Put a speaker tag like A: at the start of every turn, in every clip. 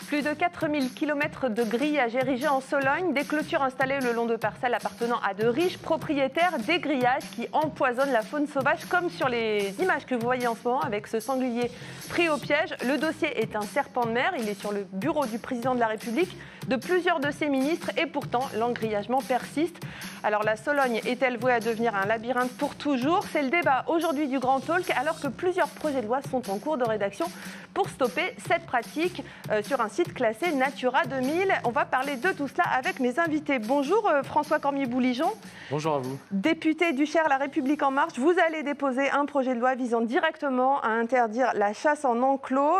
A: Plus de 4000 km de grillages érigés en Sologne, des clôtures installées le long de parcelles appartenant à de riches propriétaires, des grillages qui empoisonnent la faune sauvage, comme sur les images que vous voyez en ce moment avec ce sanglier pris au piège. Le dossier est un serpent de mer, il est sur le bureau du président de la République, de plusieurs de ses ministres, et pourtant l'engrillagement persiste. Alors la Sologne est-elle vouée à devenir un labyrinthe pour toujours? C'est le débat aujourd'hui du Grand Talk, alors que plusieurs projets de loi sont en cours de rédaction pour stopper cette pratique sur un site classé Natura 2000. On va parler de tout cela avec mes invités. Bonjour François Cormier-Bouligeon.
B: Bonjour à vous.
A: Député du Cher La République En Marche, vous allez déposer un projet de loi visant directement à interdire la chasse en enclos.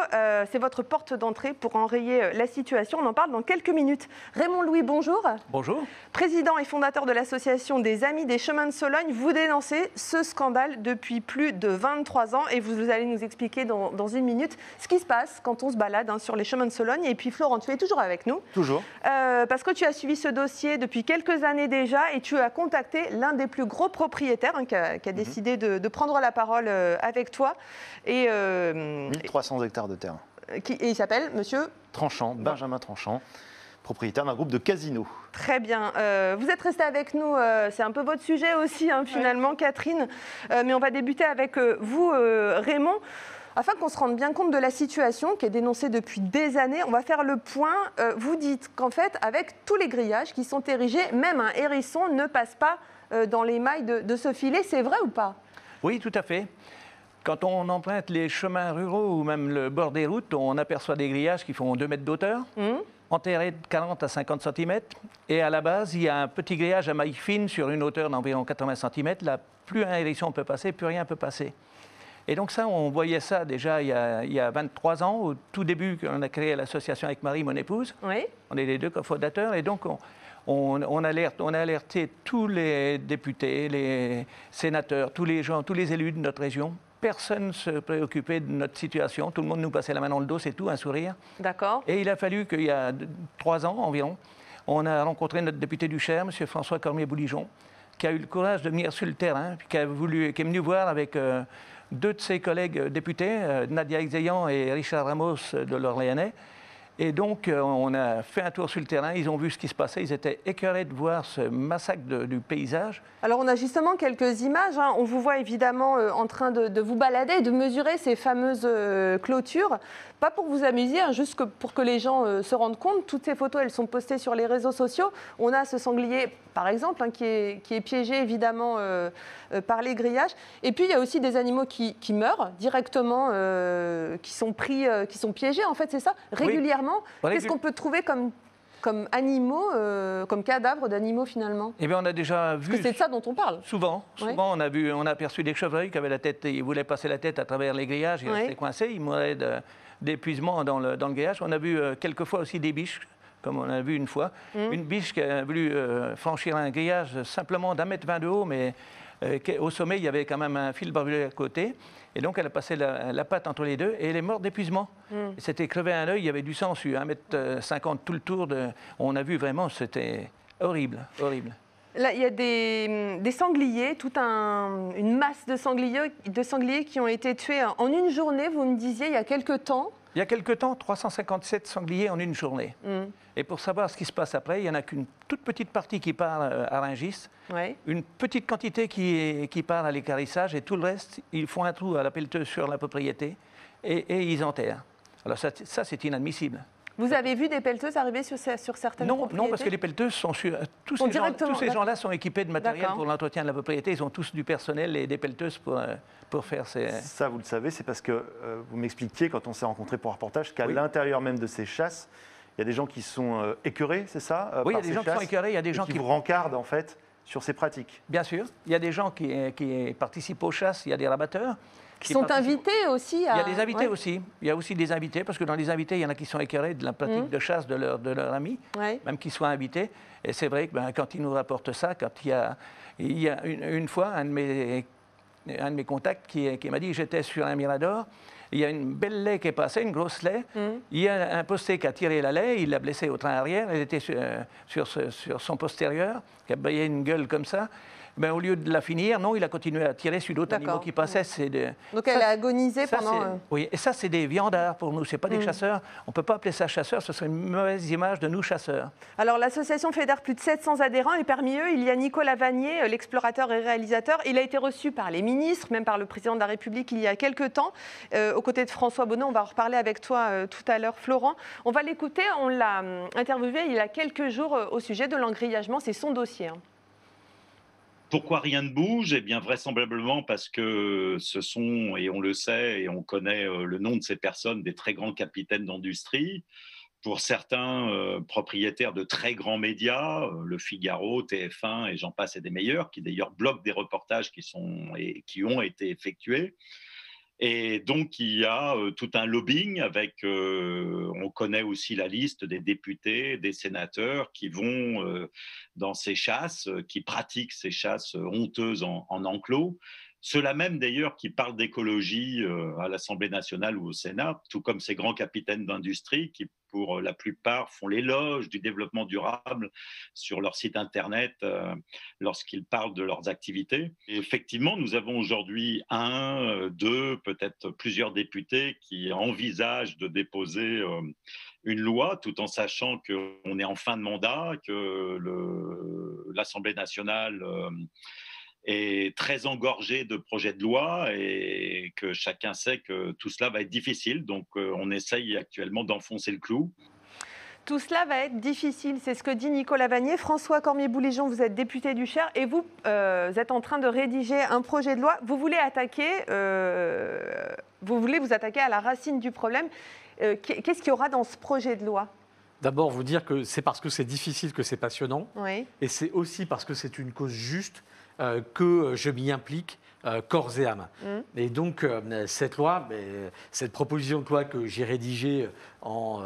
A: C'est votre porte d'entrée pour enrayer la situation. On en parle dans quelques minutes. Raymond Louis, bonjour.
B: Bonjour.
A: Président et fondateur de l'association des Amis des Chemins de Sologne, vous dénoncez ce scandale depuis plus de 23 ans et vous allez nous expliquer dans une minute ce qui se passe quand on se balade sur les chemins de Sologne. Et puis Florent, tu es toujours avec nous.
B: Toujours.
A: Parce que tu as suivi ce dossier depuis quelques années déjà et tu as contacté l'un des plus gros propriétaires qui a décidé de prendre la parole avec toi. Et,
C: 1300 hectares de terre.
A: Et il s'appelle monsieur
C: Tranchant, Benjamin Tranchant, propriétaire d'un groupe de casinos.
A: Très bien. Vous êtes resté avec nous, c'est un peu votre sujet aussi finalement, Catherine. Mais on va débuter avec vous, Raymond. Afin qu'on se rende bien compte de la situation qui est dénoncée depuis des années, on va faire le point. Vous dites qu'en fait, avec tous les grillages qui sont érigés, même un hérisson ne passe pas dans les mailles de ce filet. C'est vrai ou pas?
B: Oui, tout à fait. Quand on emprunte les chemins ruraux ou même le bord des routes, on aperçoit des grillages qui font 2 mètres d'auteur, enterrés de 40 à 50 cm. Et à la base, il y a un petit grillage à maille fine sur une hauteur d'environ 80 cm. Là, plus un hérisson peut passer, plus rien peut passer. Et donc ça, on voyait ça déjà il y a 23 ans, au tout début, qu'on a créé l'association avec Marie, mon épouse.
A: Oui.
B: On est les deux cofondateurs. Et donc, on a alerté tous les députés, les sénateurs, tous les gens, tous les élus de notre région. Personne ne se préoccupait de notre situation. Tout le monde nous passait la main dans le dos, c'est tout, un sourire.
A: D'accord.
B: Et il a fallu qu'il y a 3 ans environ, on a rencontré notre député du Cher, M. François Cormier-Bouligeon, qui a eu le courage de venir sur le terrain, puis qui est venu voir avec 2 de ses collègues députés, Nadia Exeyan et Richard Ramos de l'Orléanais. Et donc, on a fait un tour sur le terrain, ils ont vu ce qui se passait, ils étaient écœurés de voir ce massacre du paysage.
A: Alors, on a justement quelques images. On vous voit évidemment en train de vous balader, de mesurer ces fameuses clôtures. Pas pour vous amuser, juste pour que les gens se rendent compte. Toutes ces photos, elles sont postées sur les réseaux sociaux. On a ce sanglier, par exemple, qui est piégé évidemment par les grillages. Et puis, il y a aussi des animaux qui meurent directement, qui sont piégés, en fait, c'est ça, régulièrement. Oui. Qu'est-ce qu'on peut trouver comme animaux, comme cadavres d'animaux finalement?
B: Eh bien, on a déjà vu.
A: Parce que c'est de ça dont on parle.
B: Souvent, on a aperçu des chevreuils qui avaient la tête, ils voulaient passer la tête à travers les grillages, ils restaient coincés, ils mouraient d'épuisement dans le grillage. On a vu quelquefois aussi des biches, comme on a vu une fois. Une biche qui a voulu franchir un grillage simplement d'1,20 m de haut, mais au sommet, il y avait quand même un fil barbelé à côté. Et donc, elle a passé la patte entre les deux et elle est morte d'épuisement. Elle s'était crevé un œil, il y avait du sang sur 1,50 m tout le tour. On a vu vraiment, c'était horrible, horrible.
A: Là, il y a des sangliers, une masse de sangliers qui ont été tués en une journée, vous me disiez, il y a quelque temps.
B: Il y a quelque temps, 357 sangliers en une journée. Et pour savoir ce qui se passe après, il n'y en a qu'une toute petite partie qui part à Rungis, une petite quantité qui part à l'équarrissage, et tout le reste, ils font un trou à la pelleteuse sur la propriété et ils enterrent. Alors ça c'est inadmissible.
A: Vous avez vu des pelleteuses arriver sur certaines propriétés? Non,
B: parce que les pelleteuses sont sur... Tous ces gens-là sont équipés de matériel pour l'entretien de la propriété. Ils ont tous du personnel et des pelleteuses pour faire ces...
C: Ça, vous le savez, c'est parce que vous m'expliquiez, quand on s'est rencontrés pour un reportage, qu'à l'intérieur même de ces chasses, il y a des gens qui sont écœurés, c'est ça?
B: Oui, il y a des gens qui sont écœurés, il y a des gens
C: qui vous rencardent, en fait, sur ces pratiques.
B: Bien sûr. Il y a des gens qui participent aux chasses, il y a des rabateurs.
A: Qui sont invités aussi à...
B: Il y a des invités aussi. Il y a aussi des invités, parce que dans les invités, il y en a qui sont écœurés de la pratique de chasse de leur ami, même qu'ils soient invités. Et c'est vrai que quand ils nous rapportent ça, quand il y a une fois, un de mes contacts qui m'a dit, j'étais sur un mirador, il y a une belle laie qui est passée, une grosse laie. Il y a un posté qui a tiré la laie, il l'a blessée au train arrière, elle était sur son postérieur, qui a baillé une gueule comme ça. Ben, au lieu de la finir, non, il a continué à tirer sur d'autres animaux qui passaient.
A: Donc elle a agonisé pendant...
B: Oui, et ça, c'est des viandards pour nous, ce n'est pas des chasseurs. On ne peut pas appeler ça chasseurs, ce serait une mauvaise image de nous chasseurs.
A: Alors l'association fédère plus de 700 adhérents et parmi eux, il y a Nicolas Vanier, l'explorateur et réalisateur. Il a été reçu par les ministres, même par le président de la République il y a quelques temps, aux côtés de François Bonneau. On va en reparler avec toi tout à l'heure, Florent. On va l'écouter, on l'a interviewé il y a quelques jours au sujet de l'engrillagement, c'est son dossier.
D: Pourquoi rien ne bouge? Eh bien, vraisemblablement parce que ce sont, et on le sait, et on connaît le nom de ces personnes, des très grands capitaines d'industrie. Pour certains propriétaires de très grands médias, Le Figaro, TF1 et j'en passe et des meilleurs, qui d'ailleurs bloquent des reportages qui ont été effectués. Et donc, il y a tout un lobbying avec, on connaît aussi la liste des députés, des sénateurs qui vont dans ces chasses, qui pratiquent ces chasses honteuses en enclos. Ceux-là même, d'ailleurs, qui parlent d'écologie à l'Assemblée nationale ou au Sénat, tout comme ces grands capitaines d'industrie qui, pour la plupart, font l'éloge du développement durable sur leur site Internet lorsqu'ils parlent de leurs activités. Et effectivement, nous avons aujourd'hui deux, peut-être plusieurs députés qui envisagent de déposer une loi, tout en sachant qu'on est en fin de mandat, que l'Assemblée nationale est très engorgé de projets de loi et que chacun sait que tout cela va être difficile. Donc, on essaye actuellement d'enfoncer le clou.
A: Tout cela va être difficile, c'est ce que dit Nicolas Vanier. François Cormier-Bouligeon, vous êtes député du Cher et vous êtes en train de rédiger un projet de loi. Vous voulez vous attaquer à la racine du problème. Qu'est-ce qu'il y aura dans ce projet de loi ?
E: D'abord, vous dire que c'est parce que c'est difficile que c'est passionnant.
A: Oui.
E: Et c'est aussi parce que c'est une cause juste que je m'y implique corps et âme. Et donc, cette loi, cette proposition de loi que j'ai rédigée en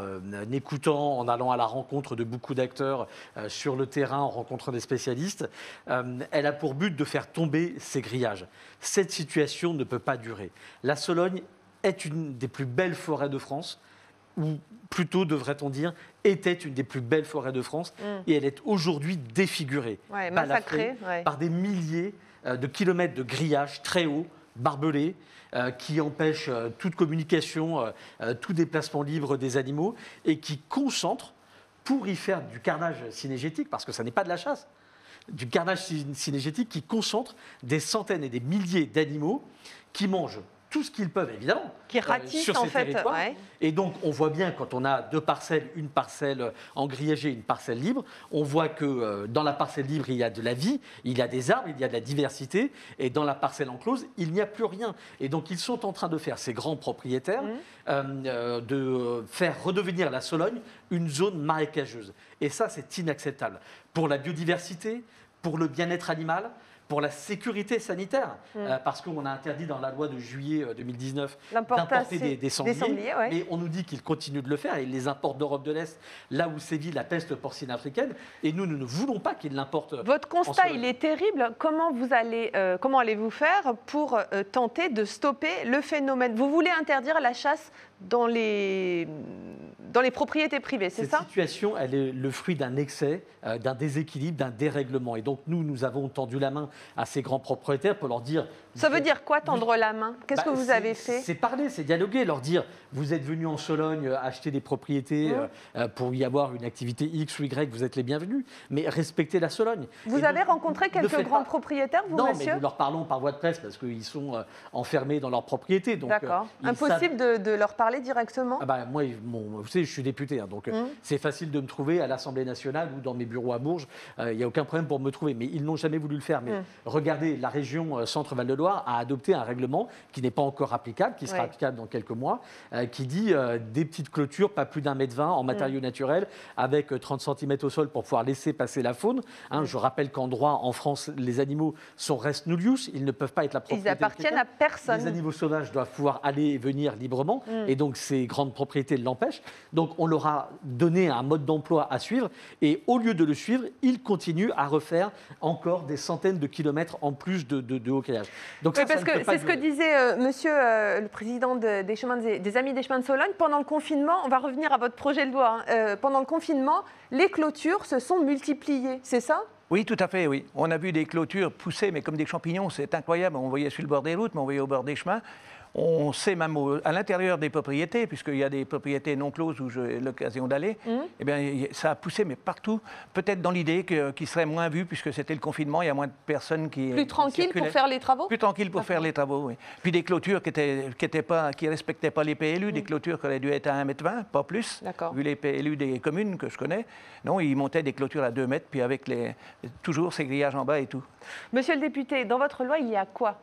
E: écoutant, en allant à la rencontre de beaucoup d'acteurs sur le terrain, en rencontrant des spécialistes, elle a pour but de faire tomber ces grillages. Cette situation ne peut pas durer. La Sologne est une des plus belles forêts de France, ou plutôt, devrait-on dire, était une des plus belles forêts de France, et elle est aujourd'hui défigurée,
A: massacrée
E: par des milliers de kilomètres de grillages très hauts, barbelés, qui empêchent toute communication, tout déplacement libre des animaux, et qui concentrent, pour y faire du carnage cynégétique, parce que ça n'est pas de la chasse, du carnage cynégétique qui concentre des centaines et des milliers d'animaux qui mangent tout ce qu'ils peuvent, évidemment,
A: qui ratissent
E: sur ces territoires.
A: Ouais.
E: Et donc, on voit bien, quand on a deux parcelles, une parcelle engrillagée, une parcelle libre, on voit que dans la parcelle libre, il y a de la vie, il y a des arbres, il y a de la diversité, et dans la parcelle enclose, il n'y a plus rien. Et donc, ils sont en train de faire, ces grands propriétaires, de faire redevenir la Sologne une zone marécageuse. Et ça, c'est inacceptable. Pour la biodiversité, pour le bien-être animal, pour la sécurité sanitaire, parce qu'on a interdit dans la loi de juillet 2019 d'importer des sangliers, mais on nous dit qu'ils continuent de le faire et ils les importent d'Europe de l'Est, là où sévit la peste porcine africaine, et nous ne voulons pas qu'ils l'importent.
A: Votre constat, il est terrible. Comment allez-vous faire pour tenter de stopper le phénomène? Vous voulez interdire la chasse dans les propriétés privées, c'est ça?
E: Cette situation, elle est le fruit d'un excès, d'un déséquilibre, d'un dérèglement. Et donc, nous avons tendu la main à ces grands propriétaires pour leur dire...
A: Ça veut dire quoi, tendre la main? Qu'est-ce que vous avez fait?
E: C'est parler, c'est dialoguer, leur dire, vous êtes venus en Sologne acheter des propriétés pour y avoir une activité X ou Y, vous êtes les bienvenus, mais respectez la Sologne.
A: Vous avez rencontré quelques grands propriétaires, vous, monsieur?
E: Non, mais nous leur parlons par voie de presse parce qu'ils sont enfermés dans leur propriété.
A: D'accord. Impossible de leur parler directement?
E: Moi, vous savez, je suis député, donc c'est facile de me trouver à l'Assemblée nationale ou dans mes bureaux à Bourges. Il n'y a aucun problème pour me trouver, mais ils n'ont jamais voulu le faire. Mais regardez, la région Centre-Val de Loire a adopté un règlement qui n'est pas encore applicable, qui sera applicable dans quelques mois, qui dit des petites clôtures, pas plus d'1,20 m en matériaux naturels, avec 30 cm au sol pour pouvoir laisser passer la faune. Je rappelle qu'en droit, en France, les animaux sont res nullius, ils ne peuvent pas être la propriété.
A: Ils appartiennent à personne.
E: Les animaux sauvages doivent pouvoir aller et venir librement, et donc ces grandes propriétés l'empêchent. Donc on leur a donné un mode d'emploi à suivre, et au lieu de le suivre, ils continuent à refaire encore des centaines de kilomètres en plus de haut grillage. Donc
A: parce que c'est ce que disait monsieur le président des Amis des Chemins de Sologne. Pendant le confinement, on va revenir à votre projet de loi, pendant le confinement, les clôtures se sont multipliées, c'est ça?
B: Oui, tout à fait, oui. On a vu des clôtures pousser, mais comme des champignons, c'est incroyable. On voyait sur le bord des routes, mais on voyait au bord des chemins. On sait même à l'intérieur des propriétés, puisqu'il y a des propriétés non closes où j'ai l'occasion d'aller, eh bien, ça a poussé, mais partout. Peut-être dans l'idée qu'il serait moins vu, puisque c'était le confinement, il y a moins de personnes qui...
A: Plus tranquille pour faire les travaux?
B: Plus tranquille pour faire les travaux, oui. Puis des clôtures qui respectaient pas les PLU, des clôtures qui auraient dû être à 1,20 m, pas plus, vu les PLU des communes que je connais. Non, ils montaient des clôtures à 2 mètres, puis avec toujours ces grillages en bas et tout.
A: Monsieur le député, dans votre loi, il y a quoi?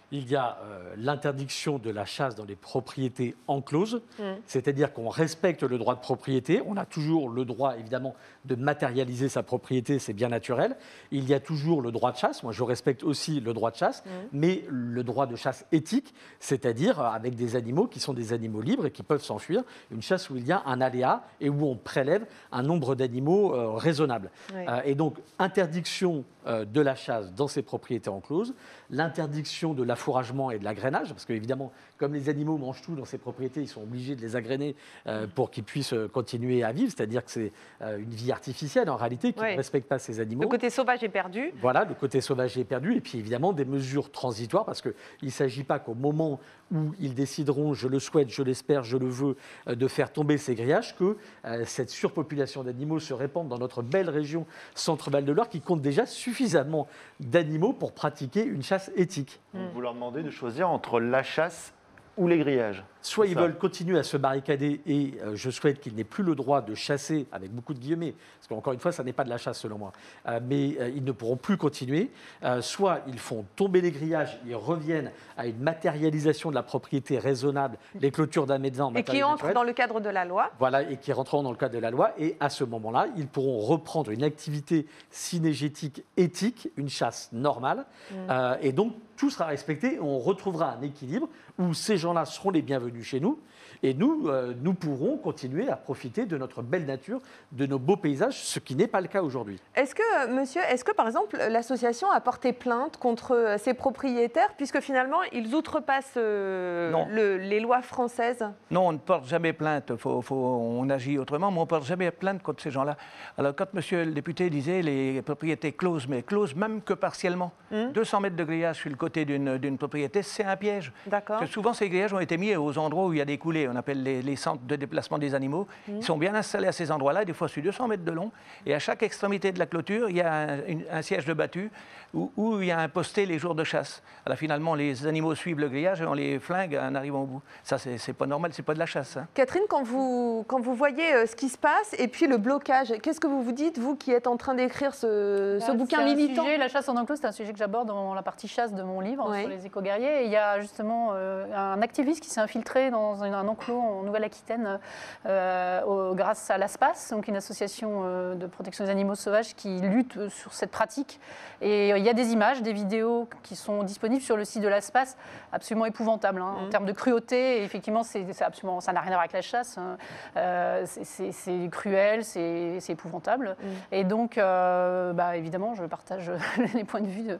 E: Il y a l'interdiction de la chasse dans les propriétés encloses, c'est-à-dire qu'on respecte le droit de propriété. On a toujours le droit, évidemment, de matérialiser sa propriété, c'est bien naturel. Il y a toujours le droit de chasse. Moi, je respecte aussi le droit de chasse, mais le droit de chasse éthique, c'est-à-dire avec des animaux qui sont des animaux libres et qui peuvent s'enfuir. Une chasse où il y a un aléa et où on prélève un nombre d'animaux raisonnable. Oui. Et donc, interdiction de la chasse dans ces propriétés encloses, l'interdiction de l'affouragement et de l'agrainage, parce qu'évidemment, comme les animaux mangent tout dans ces propriétés, ils sont obligés de les agréner pour qu'ils puissent continuer à vivre, c'est-à-dire que c'est une vie artificielle en réalité qui ne respecte pas ces animaux.
A: Le côté sauvage est perdu.
E: Voilà, le côté sauvage est perdu, et puis évidemment des mesures transitoires, parce qu'il ne s'agit pas qu'au moment où ils décideront, je le souhaite, je l'espère, je le veux, de faire tomber ces grillages, que cette surpopulation d'animaux se répande dans notre belle région Centre-Val de Loire, qui compte déjà suffisamment d'animaux pour pratiquer une chasse éthique.
C: Vous leur demandez de choisir entre la chasse ou les grillages.
E: Soit ils veulent continuer à se barricader et je souhaite qu'ils n'aient plus le droit de chasser, avec beaucoup de guillemets, parce qu'encore une fois, ça n'est pas de la chasse selon moi, mais ils ne pourront plus continuer. Soit ils font tomber les grillages, ils reviennent à une matérialisation de la propriété raisonnable, les clôtures d'1,20 m.
A: Et qui entrent dans le cadre de la loi.
E: Voilà, et qui rentreront dans le cadre de la loi. Et à ce moment-là, ils pourront reprendre une activité cynégétique éthique, une chasse normale. Et donc, tout sera respecté et on retrouvera un équilibre où ces gens-là seront les bienvenus chez nous et nous, nous pourrons continuer à profiter de notre belle nature, de nos beaux paysages, ce qui n'est pas le cas aujourd'hui.
A: Est-ce que, monsieur, par exemple, l'association a porté plainte contre ces propriétaires puisque finalement, ils outrepassent les lois françaises?
B: Non, on ne porte jamais plainte, on agit autrement, mais on ne porte jamais plainte contre ces gens-là. Alors, quand monsieur le député disait les propriétés closes, mais closes même que partiellement, 200 mètres de grillage sur le côté d'une propriété, c'est un piège.
A: D'accord.
B: Souvent, ces grillages ont été mis aux endroits où il y a des coulées. On appelle les centres de déplacement des animaux. Ils sont bien installés à ces endroits-là, des fois sur 200 mètres de long. Et à chaque extrémité de la clôture, il y a un siège de battu où il y a un posté les jours de chasse. Alors finalement, les animaux suivent le grillage et on les flingue en arrivant au bout. Ça, c'est pas normal, c'est pas de la chasse. Hein.
A: Catherine, quand vous voyez ce qui se passe et puis le blocage, qu'est-ce que vous dites, vous qui êtes en train d'écrire ce bouquin militant?
F: La chasse en enclos, c'est un sujet que j'aborde dans la partie chasse de mon livre sur les éco-guerriers. Et il y a justement un activiste qui s'est infiltré dans un enclos en Nouvelle-Aquitaine grâce à l'ASPAS, donc une association de protection des animaux sauvages qui lutte sur cette pratique. Et il y a des images, des vidéos qui sont disponibles sur le site de l'ASPAS, absolument épouvantables en termes de cruauté. Et effectivement, ça n'a rien à voir avec la chasse. C'est cruel, c'est épouvantable. Et donc, évidemment, je partage les points de vue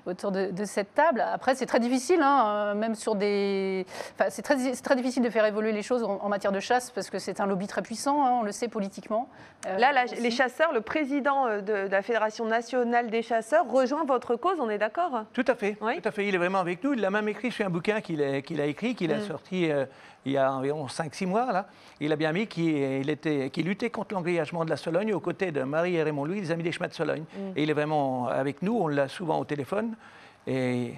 F: autour de cette table. Après, c'est très difficile, même sur des... c'est très difficile de faire évoluer les choses en matière de chasse parce que c'est un lobby très puissant, on le sait politiquement.
A: Les chasseurs, le président de la Fédération nationale des chasseurs rejoint votre cause, on est d'accord?
B: Tout à fait, tout à fait. Il est vraiment avec nous. Il l'a même écrit sur un bouquin qu'il a écrit, qu'il a sorti il y a environ 5-6 mois. Là. Il a bien mis qu'il luttait contre l'engrillagement de la Sologne aux côtés de Marie et Raymond Louis, les Amis des chemins de Sologne. Et il est vraiment avec nous, on l'a souvent au téléphone. Et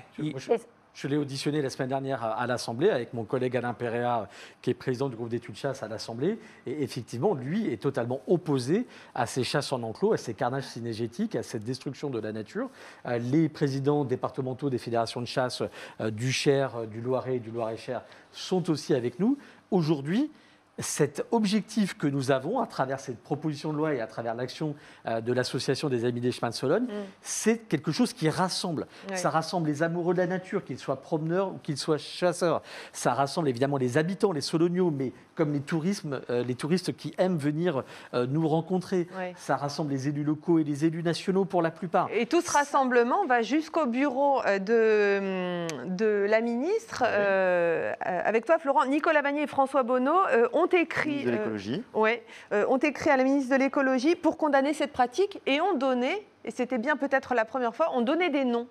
E: je l'ai auditionné la semaine dernière à l'Assemblée avec mon collègue Alain Péréa, qui est président du groupe d'études chasse à l'Assemblée. Et effectivement, lui est totalement opposé à ces chasses en enclos, à ces carnages cynégétiques, à cette destruction de la nature. Les présidents départementaux des fédérations de chasse du Cher, du Loiret et du Loir-et-Cher sont aussi avec nous. Aujourd'hui, cet objectif que nous avons à travers cette proposition de loi et à travers l'action de l'Association des Amis des chemins de Sologne, c'est quelque chose qui rassemble. Oui. Ça rassemble les amoureux de la nature, qu'ils soient promeneurs ou qu'ils soient chasseurs. Ça rassemble évidemment les habitants, les Solognos, mais comme les touristes qui aiment venir nous rencontrer. Oui. Ça rassemble les élus locaux et les élus nationaux pour la plupart.
A: Et tout ce rassemblement va jusqu'au bureau de la ministre. Oui. Avec toi, Florent, Nicolas Bagné et François Bonneau ont écrit à la ministre de l'Écologie pour condamner cette pratique et ont donné et c'était bien peut-être la première fois, on donnait des noms.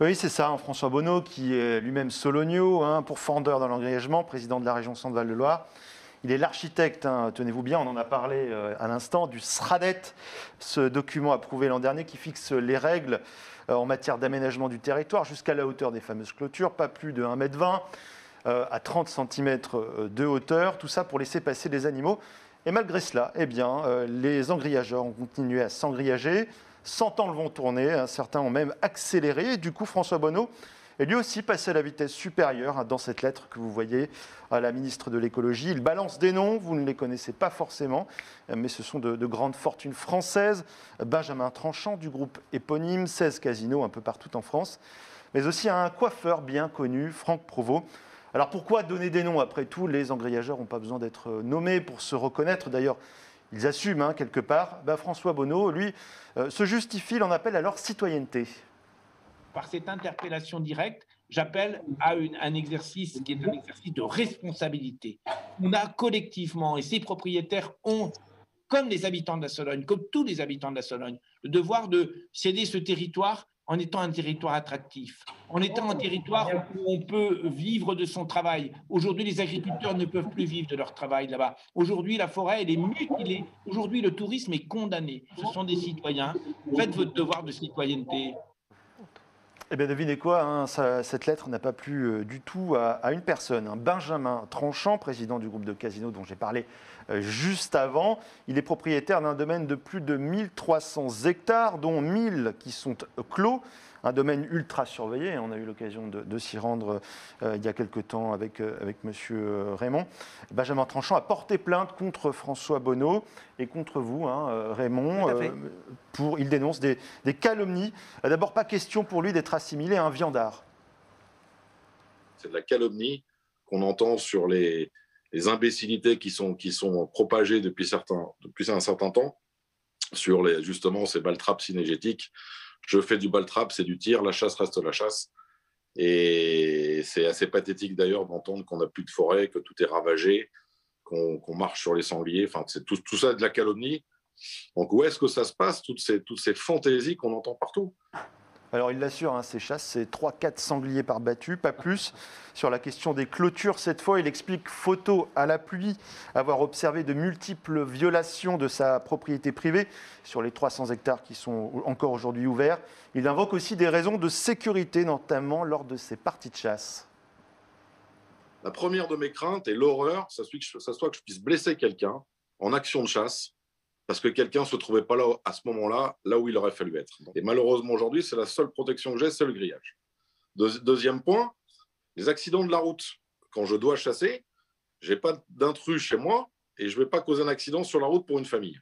C: Oui, c'est ça. François Bonneau, qui est lui-même sologno, pourfendeur dans l'engrillagement, président de la région Centre-Val de Loire. Il est l'architecte, tenez-vous bien, on en a parlé à l'instant, du SRADET, ce document approuvé l'an dernier qui fixe les règles en matière d'aménagement du territoire jusqu'à la hauteur des fameuses clôtures, pas plus de 1,20 m à 30 cm de hauteur, tout ça pour laisser passer les animaux. Et malgré cela, les engrillageurs ont continué à s'engrillager. 100 ans le vent tourner, certains ont même accéléré. Et du coup, François Bonneau est lui aussi passé à la vitesse supérieure dans cette lettre que vous voyez à la ministre de l'Écologie. Il balance des noms, vous ne les connaissez pas forcément, mais ce sont de grandes fortunes françaises. Benjamin Tranchant du groupe éponyme, 16 casinos un peu partout en France, mais aussi un coiffeur bien connu, Franck Provost. Alors pourquoi donner des noms? Après tout, les engrillageurs n'ont pas besoin d'être nommés pour se reconnaître. D'ailleurs, ils assument quelque part. François Bonneau, lui, se justifie, il en appelle à leur citoyenneté.
G: Par cette interpellation directe, j'appelle à un exercice qui est un exercice de responsabilité. On a collectivement, et ces propriétaires ont, comme les habitants de la Sologne, comme tous les habitants de la Sologne, le devoir de céder ce territoire en étant un territoire attractif, en étant un territoire où on peut vivre de son travail. Aujourd'hui, les agriculteurs ne peuvent plus vivre de leur travail là-bas. Aujourd'hui, la forêt, elle est mutilée. Aujourd'hui, le tourisme est condamné. Ce sont des citoyens. Faites votre devoir de citoyenneté.
C: Eh bien, devinez quoi, cette lettre n'a pas plu du tout à une personne. Benjamin Tranchant, président du groupe de casinos dont j'ai parlé juste avant. Il est propriétaire d'un domaine de plus de 1300 hectares, dont 1000 qui sont clos. Un domaine ultra surveillé. On a eu l'occasion de s'y rendre il y a quelque temps avec M. Raymond. Benjamin Tranchant a porté plainte contre François Bonneau et contre vous, Raymond. Il dénonce des calomnies. D'abord, pas question pour lui d'être assimilé à un viandard.
H: C'est de la calomnie qu'on entend sur les imbécilités qui sont propagées depuis un certain temps sur justement ces baltraps synégétiques. Je fais du baltrap, c'est du tir, la chasse reste la chasse. Et c'est assez pathétique d'ailleurs d'entendre qu'on n'a plus de forêt, que tout est ravagé, qu'on marche sur les sangliers. Enfin, c'est tout ça de la calomnie. Donc où est-ce que ça se passe, toutes ces fantaisies qu'on entend partout?
C: Alors il l'assure, ces chasses, c'est 3-4 sangliers par battu, pas plus. Sur la question des clôtures, cette fois, il explique, photo à la pluie, avoir observé de multiples violations de sa propriété privée sur les 300 hectares qui sont encore aujourd'hui ouverts. Il invoque aussi des raisons de sécurité, notamment lors de ses parties de chasse.
H: La première de mes craintes et l'horreur, ça soit que je puisse blesser quelqu'un en action de chasse, parce que quelqu'un ne se trouvait pas là, à ce moment-là, là où il aurait fallu être. Et malheureusement, aujourd'hui, c'est la seule protection que j'ai, c'est le grillage. Deuxième point, les accidents de la route. Quand je dois chasser, je n'ai pas d'intrus chez moi et je ne vais pas causer un accident sur la route pour une famille.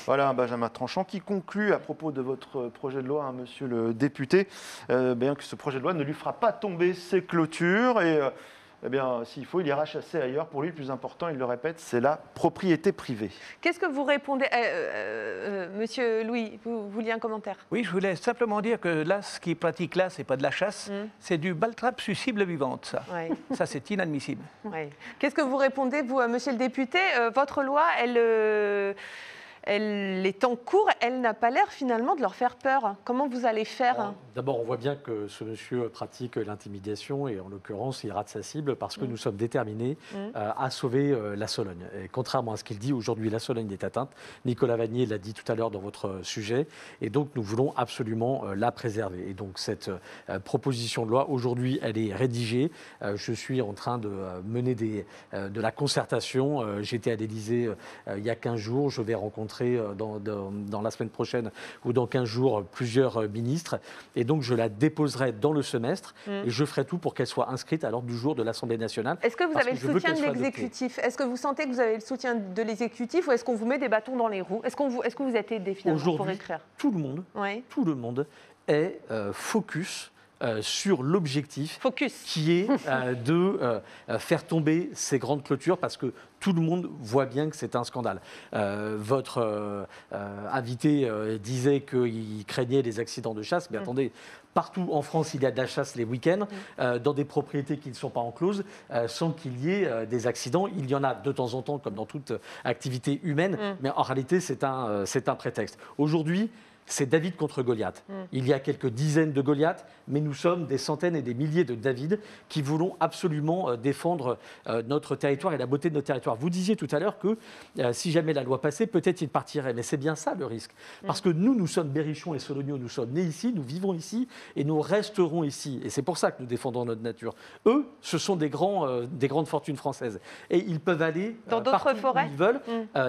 C: Voilà, Benjamin Tranchant qui conclut à propos de votre projet de loi, monsieur le député, bien que ce projet de loi ne lui fera pas tomber ses clôtures et... s'il faut, il ira chasser ailleurs. Pour lui, le plus important, il le répète, c'est la propriété privée.
A: Qu'est-ce que vous répondez Monsieur Louis, vous vouliez un commentaire?
B: Oui, je voulais simplement dire que là, ce qu'il pratique là, c'est pas de la chasse, c'est du baltrap sur cible vivante, ça. Ouais. Ça, c'est inadmissible.
A: Ouais. Qu'est-ce que vous répondez, vous, monsieur le député? Votre loi, elle est en cours, elle n'a pas l'air finalement de leur faire peur. Comment vous allez faire?
E: D'abord, on voit bien que ce monsieur pratique l'intimidation et en l'occurrence, il rate sa cible parce que nous sommes déterminés à sauver la Sologne. Et contrairement à ce qu'il dit, aujourd'hui, la Sologne est atteinte. Nicolas Vanier l'a dit tout à l'heure dans votre sujet. Et donc, nous voulons absolument la préserver. Et donc, cette proposition de loi, aujourd'hui, elle est rédigée. Je suis en train de mener de la concertation. J'étais à l'Élysée il y a 15 jours. Je vais rencontrer dans la semaine prochaine ou dans 15 jours plusieurs ministres. Et donc, je la déposerai dans le semestre et je ferai tout pour qu'elle soit inscrite à l'ordre du jour de l'Assemblée nationale.
A: Est-ce que vous avez le soutien de l'exécutif? Est-ce que vous sentez que vous avez le soutien de l'exécutif ou est-ce qu'on vous met des bâtons dans les roues? Est-ce que vous êtes aidé finalement pour écrire?
E: Tout le monde est focus sur l'objectif qui est de faire tomber ces grandes clôtures parce que tout le monde voit bien que c'est un scandale. Votre invité disait qu'il craignait les accidents de chasse, mais attendez, partout en France, il y a de la chasse les week-ends, dans des propriétés qui ne sont pas encloses, sans qu'il y ait des accidents. Il y en a de temps en temps, comme dans toute activité humaine, mais en réalité, c'est un prétexte. Aujourd'hui, c'est David contre Goliath. Il y a quelques dizaines de Goliaths, mais nous sommes des centaines et des milliers de David qui voulons absolument défendre notre territoire et la beauté de notre territoire. Vous disiez tout à l'heure que si jamais la loi passait, peut-être il partirait. Mais c'est bien ça le risque. Parce que nous sommes Berrichon et Solognots, nous sommes nés ici, nous vivons ici et nous resterons ici. Et c'est pour ça que nous défendons notre nature. Eux, ce sont des grandes fortunes françaises. Et ils peuvent aller
A: dans d'autres forêts
E: où ils veulent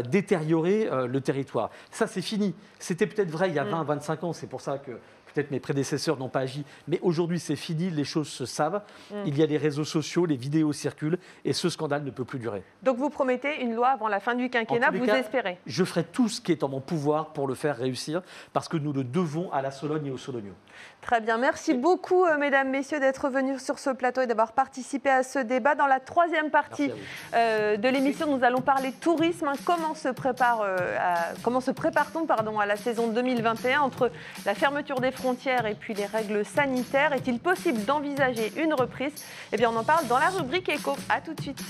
E: détériorer le territoire. Ça, c'est fini. C'était peut-être vrai il y a 20, 25 ans. C'est pour ça que peut-être mes prédécesseurs n'ont pas agi. Mais aujourd'hui, c'est fini. Les choses se savent. Il y a les réseaux sociaux, les vidéos circulent. Et ce scandale ne peut plus durer.
A: Donc vous promettez une loi avant la fin du quinquennat, vous espérez?
E: Je ferai tout ce qui est en mon pouvoir pour le faire réussir. Parce que nous le devons à la Sologne et aux Solognots.
A: Très bien. Merci beaucoup, mesdames, messieurs, d'être venus sur ce plateau et d'avoir participé à ce débat. Dans la troisième partie de l'émission, nous allons parler tourisme. Comment se prépare-t-on à la saison 2021 entre la fermeture des frontières et puis les règles sanitaires? Est-il possible d'envisager une reprise? Eh bien, on en parle dans la rubrique Éco. À tout de suite.